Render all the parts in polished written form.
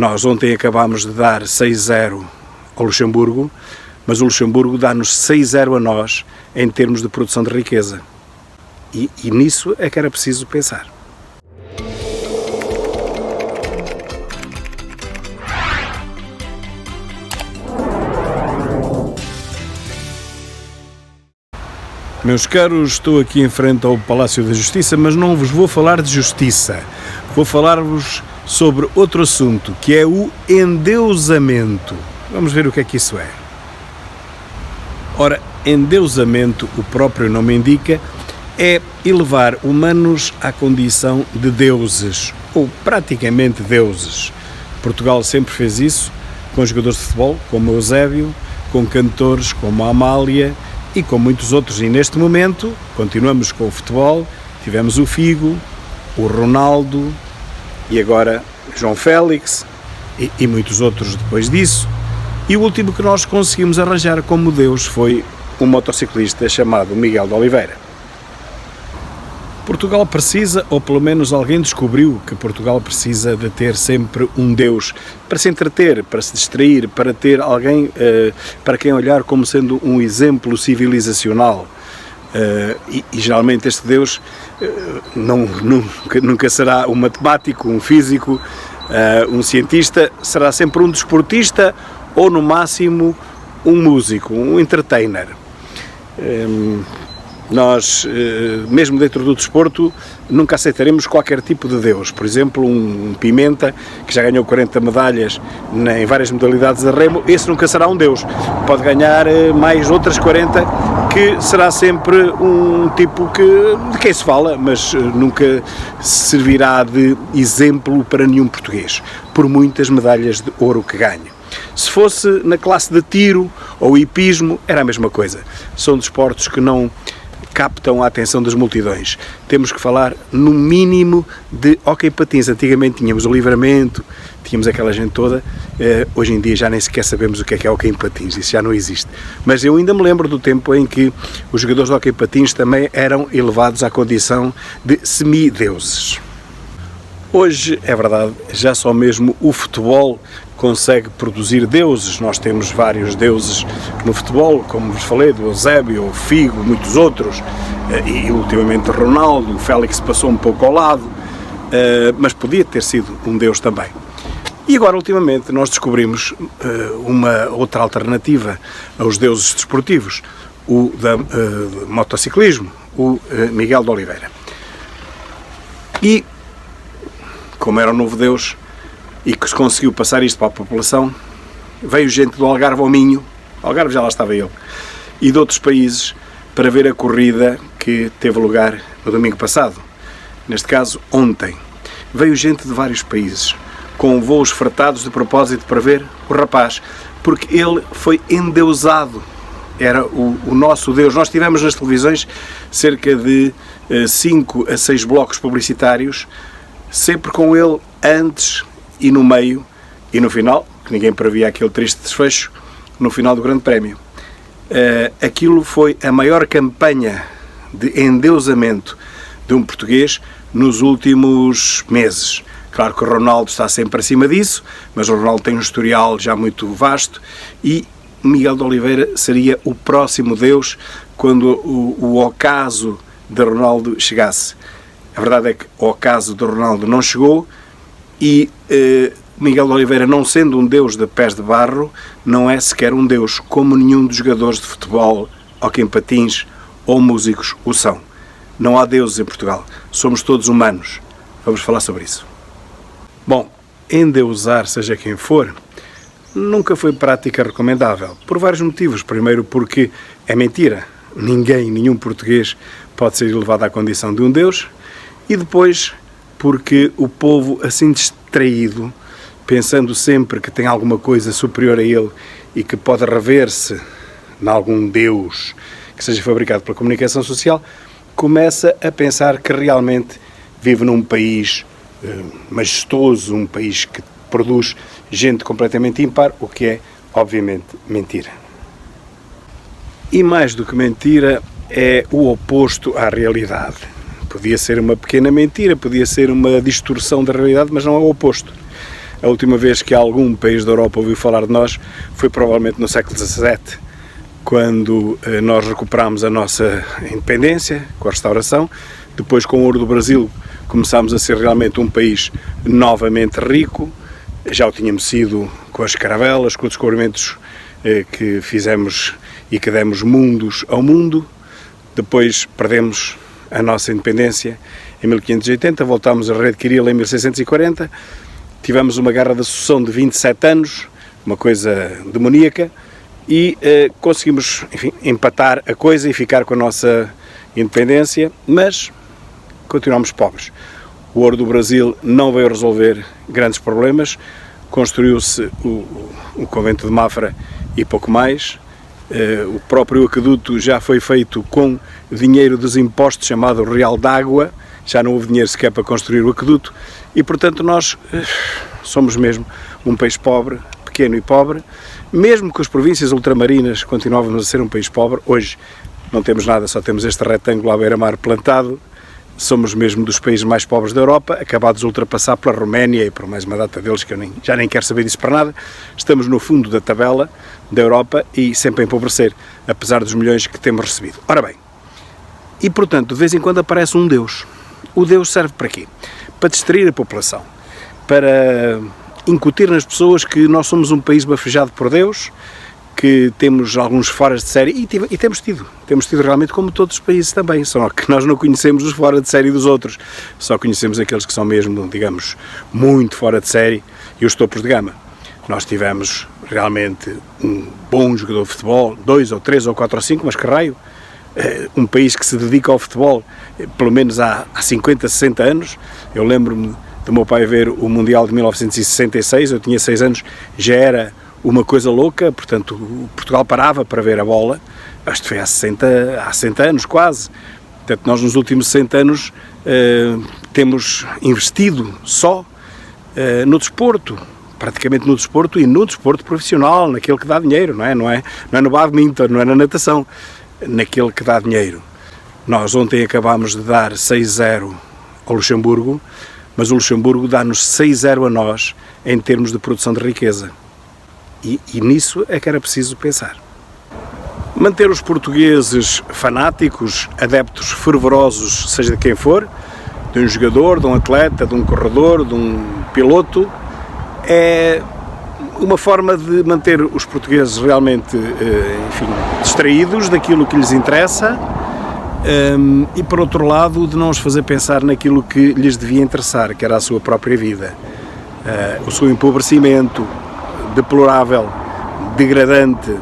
Nós ontem acabámos de dar 6-0 ao Luxemburgo, mas o Luxemburgo dá-nos 6-0 a nós em termos de produção de riqueza. E nisso é que era preciso pensar. Meus caros, estou aqui em frente ao Palácio da Justiça, mas não vos vou falar de justiça. Vou falar-vos sobre outro assunto, que é o endeusamento. Vamos ver o que é que isso é. Ora, endeusamento, o próprio nome indica, é elevar humanos à condição de deuses, ou praticamente deuses. Portugal sempre fez isso, com jogadores de futebol, como Eusébio, com cantores como a Amália, e com muitos outros, e neste momento continuamos com o futebol, tivemos o Figo, o Ronaldo e agora João Félix e muitos outros depois disso, e o último que nós conseguimos arranjar como Deus foi um motociclista chamado Miguel de Oliveira. Portugal precisa, ou pelo menos alguém descobriu que Portugal precisa de ter sempre um Deus para se entreter, para se distrair, para ter alguém para quem olhar como sendo um exemplo civilizacional. E geralmente este Deus nunca será um matemático, um físico, um cientista, será sempre um desportista ou no máximo um músico, um entertainer. Nós, mesmo dentro do desporto, nunca aceitaremos qualquer tipo de Deus. Por exemplo, um Pimenta, que já ganhou 40 medalhas em várias modalidades de remo, esse nunca será um Deus. Pode ganhar mais outras 40, que será sempre um tipo de quem se fala, mas nunca servirá de exemplo para nenhum português, por muitas medalhas de ouro que ganhe. Se fosse na classe de tiro ou hipismo, era a mesma coisa. São desportos que não captam a atenção das multidões. Temos que falar, no mínimo, de hóquei patins. Antigamente tínhamos o Livramento, tínhamos aquela gente toda, hoje em dia já nem sequer sabemos o que é hóquei patins, isso já não existe. Mas eu ainda me lembro do tempo em que os jogadores de hóquei patins também eram elevados à condição de semideuses. Hoje, é verdade, já só mesmo o futebol consegue produzir deuses. Nós temos vários deuses no futebol, como vos falei, do Eusébio, o Figo, muitos outros, e ultimamente Ronaldo, o Félix passou um pouco ao lado, mas podia ter sido um deus também. E agora, ultimamente, nós descobrimos uma outra alternativa aos deuses desportivos, o da motociclismo, o Miguel de Oliveira. E, como era um novo deus, e que se conseguiu passar isto para a população, veio gente do Algarve ao Minho, Algarve já lá estava ele, e de outros países, para ver a corrida que teve lugar no domingo passado, neste caso ontem. Veio gente de vários países, com voos fretados de propósito para ver o rapaz, porque ele foi endeusado, era o nosso Deus. Nós tivemos nas televisões cerca de 5 a 6 blocos publicitários, sempre com ele antes e no meio, e no final, que ninguém previa aquele triste desfecho, no final do Grande Prémio. Aquilo foi a maior campanha de endeusamento de um português nos últimos meses. Claro que o Ronaldo está sempre acima disso, mas o Ronaldo tem um historial já muito vasto, e Miguel de Oliveira seria o próximo Deus quando o ocaso de Ronaldo chegasse. A verdade é que o ocaso de Ronaldo não chegou, e Miguel de Oliveira, não sendo um deus de pés de barro, não é sequer um deus, como nenhum dos jogadores de futebol, hóquei patins ou músicos o são. Não há deuses em Portugal, somos todos humanos. Vamos falar sobre isso. Bom, endeusar seja quem for, nunca foi prática recomendável, por vários motivos. Primeiro porque é mentira, nenhum português pode ser elevado à condição de um deus, e depois porque o povo, assim distraído, pensando sempre que tem alguma coisa superior a ele e que pode rever-se em algum Deus que seja fabricado pela comunicação social, começa a pensar que realmente vive num país majestoso, um país que produz gente completamente ímpar, o que é, obviamente, mentira. E mais do que mentira, é o oposto à realidade. Podia ser uma pequena mentira, podia ser uma distorção da realidade, mas não é o oposto. A última vez que algum país da Europa ouviu falar de nós foi provavelmente no século XVII, quando nós recuperámos a nossa independência com a restauração. Depois, com o ouro do Brasil, começámos a ser realmente um país novamente rico. Já o tínhamos sido com as caravelas, com os descobrimentos que fizemos e que demos mundos ao mundo. Depois perdemos a nossa independência em 1580, voltámos a readquiri-la em 1640, tivemos uma guerra de sucessão de 27 anos, uma coisa demoníaca, e conseguimos, enfim, empatar a coisa e ficar com a nossa independência, mas continuamos pobres. O ouro do Brasil não veio resolver grandes problemas, construiu-se o convento de Mafra e pouco mais. O próprio aqueduto já foi feito com dinheiro dos impostos, chamado Real d'Água, já não houve dinheiro sequer para construir o aqueduto, e portanto nós somos mesmo um país pobre, pequeno e pobre. Mesmo que as províncias ultramarinas continuávamos a ser um país pobre, hoje não temos nada, só temos este retângulo à beira-mar plantado. Somos mesmo dos países mais pobres da Europa, acabados de ultrapassar pela Roménia e por mais uma data deles que eu já nem quero saber disso para nada. Estamos no fundo da tabela da Europa e sempre a empobrecer, apesar dos milhões que temos recebido. Ora bem, e portanto, de vez em quando aparece um Deus. O Deus serve para quê? Para distrair a população, para incutir nas pessoas que nós somos um país bafejado por Deus, que temos alguns foras de série, e temos tido realmente, como todos os países também, só que nós não conhecemos os fora de série dos outros, só conhecemos aqueles que são mesmo, digamos, muito fora de série e os topos de gama. Nós tivemos realmente um bom jogador de futebol, 2 ou 3 ou 4 ou 5, mas que raio, um país que se dedica ao futebol pelo menos há 50, 60 anos. Eu lembro-me do meu pai ver o Mundial de 1966, eu tinha 6 anos, já era uma coisa louca, portanto Portugal parava para ver a bola, isto foi há 60 anos quase. Portanto, nós nos últimos 60 anos temos investido só no desporto, praticamente no desporto e no desporto profissional, naquele que dá dinheiro, não é no badminton, não é na natação, naquele que dá dinheiro. Nós ontem acabámos de dar 6-0 ao Luxemburgo, mas o Luxemburgo dá-nos 6-0 a nós em termos de produção de riqueza. E nisso é que era preciso pensar. Manter os portugueses fanáticos, adeptos fervorosos, seja de quem for, de um jogador, de um atleta, de um corredor, de um piloto, é uma forma de manter os portugueses realmente, enfim, distraídos daquilo que lhes interessa, e por outro lado de não os fazer pensar naquilo que lhes devia interessar, que era a sua própria vida, o seu empobrecimento deplorável, degradante,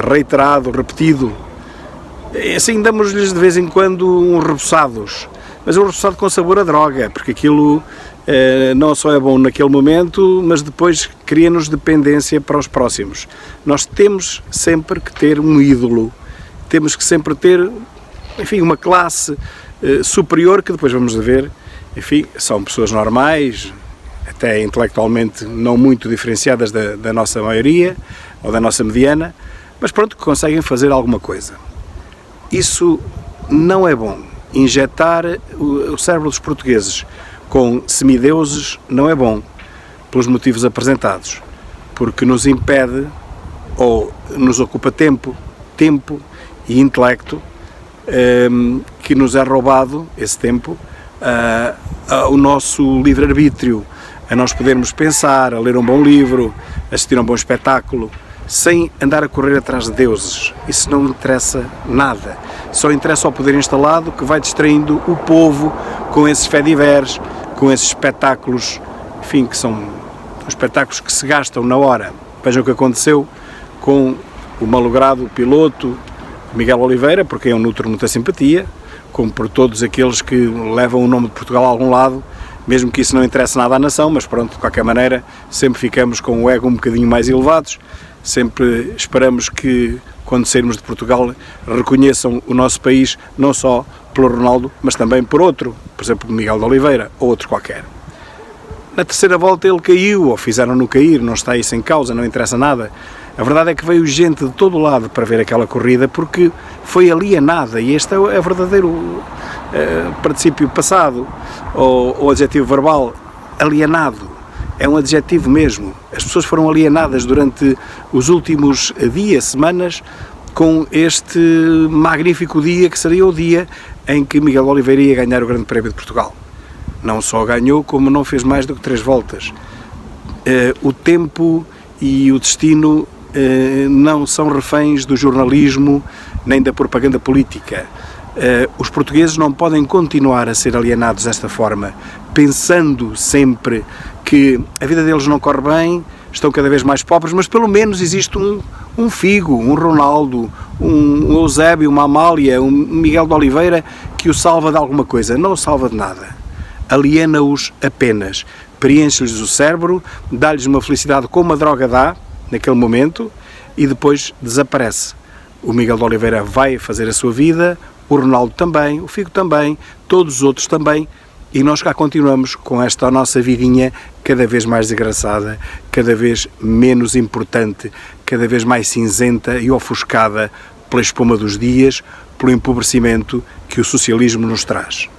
reiterado, repetido. Assim damos-lhes de vez em quando uns reboçados, mas um reboçado com sabor a droga, porque aquilo não só é bom naquele momento, mas depois cria-nos dependência para os próximos. Nós temos sempre que ter um ídolo, temos que sempre ter, enfim, uma classe superior, que depois vamos ver, enfim, são pessoas normais, até intelectualmente não muito diferenciadas da nossa maioria, ou da nossa mediana, mas pronto, que conseguem fazer alguma coisa. Isso não é bom. Injetar o cérebro dos portugueses com semideuses não é bom, pelos motivos apresentados, porque nos impede, ou nos ocupa tempo e intelecto, que nos é roubado, esse tempo, o nosso livre-arbítrio, a nós podermos pensar, a ler um bom livro, assistir a um bom espetáculo, sem andar a correr atrás de deuses. Isso não interessa nada. Só interessa ao poder instalado, que vai distraindo o povo com esses fé-divers, com esses espetáculos, enfim, que são espetáculos que se gastam na hora. Vejam o que aconteceu com o malogrado piloto Miguel Oliveira, por quem eu nutro muita simpatia, como por todos aqueles que levam o nome de Portugal a algum lado, mesmo que isso não interesse nada à nação, mas pronto, de qualquer maneira, sempre ficamos com o ego um bocadinho mais elevados, sempre esperamos que, quando sairmos de Portugal, reconheçam o nosso país, não só pelo Ronaldo, mas também por outro, por exemplo, Miguel de Oliveira, ou outro qualquer. Na terceira volta ele caiu, ou fizeram-no cair, não está isso em causa, não interessa nada. A verdade é que veio gente de todo o lado para ver aquela corrida, porque foi alienada, e este é o verdadeiro particípio passado, ou adjetivo verbal, alienado. é um adjetivo mesmo. As pessoas foram alienadas durante os últimos dias, semanas, com este magnífico dia que seria o dia em que Miguel de Oliveira ia ganhar o Grande Prémio de Portugal. Não só ganhou, como não fez mais do que 3 voltas. O tempo e o destino não são reféns do jornalismo nem da propaganda política. Os portugueses não podem continuar a ser alienados desta forma, pensando sempre que a vida deles não corre bem, estão cada vez mais pobres, mas pelo menos existe um Figo, um Ronaldo, um Eusébio, uma Amália, um Miguel de Oliveira que o salva de alguma coisa. Não o salva de nada. Aliena-os apenas, preenche-lhes o cérebro, dá-lhes uma felicidade como a droga dá, naquele momento, e depois desaparece. O Miguel de Oliveira vai fazer a sua vida, o Ronaldo também, o Figo também, todos os outros também, e nós cá continuamos com esta nossa vidinha cada vez mais desgraçada, cada vez menos importante, cada vez mais cinzenta e ofuscada pela espuma dos dias, pelo empobrecimento que o socialismo nos traz.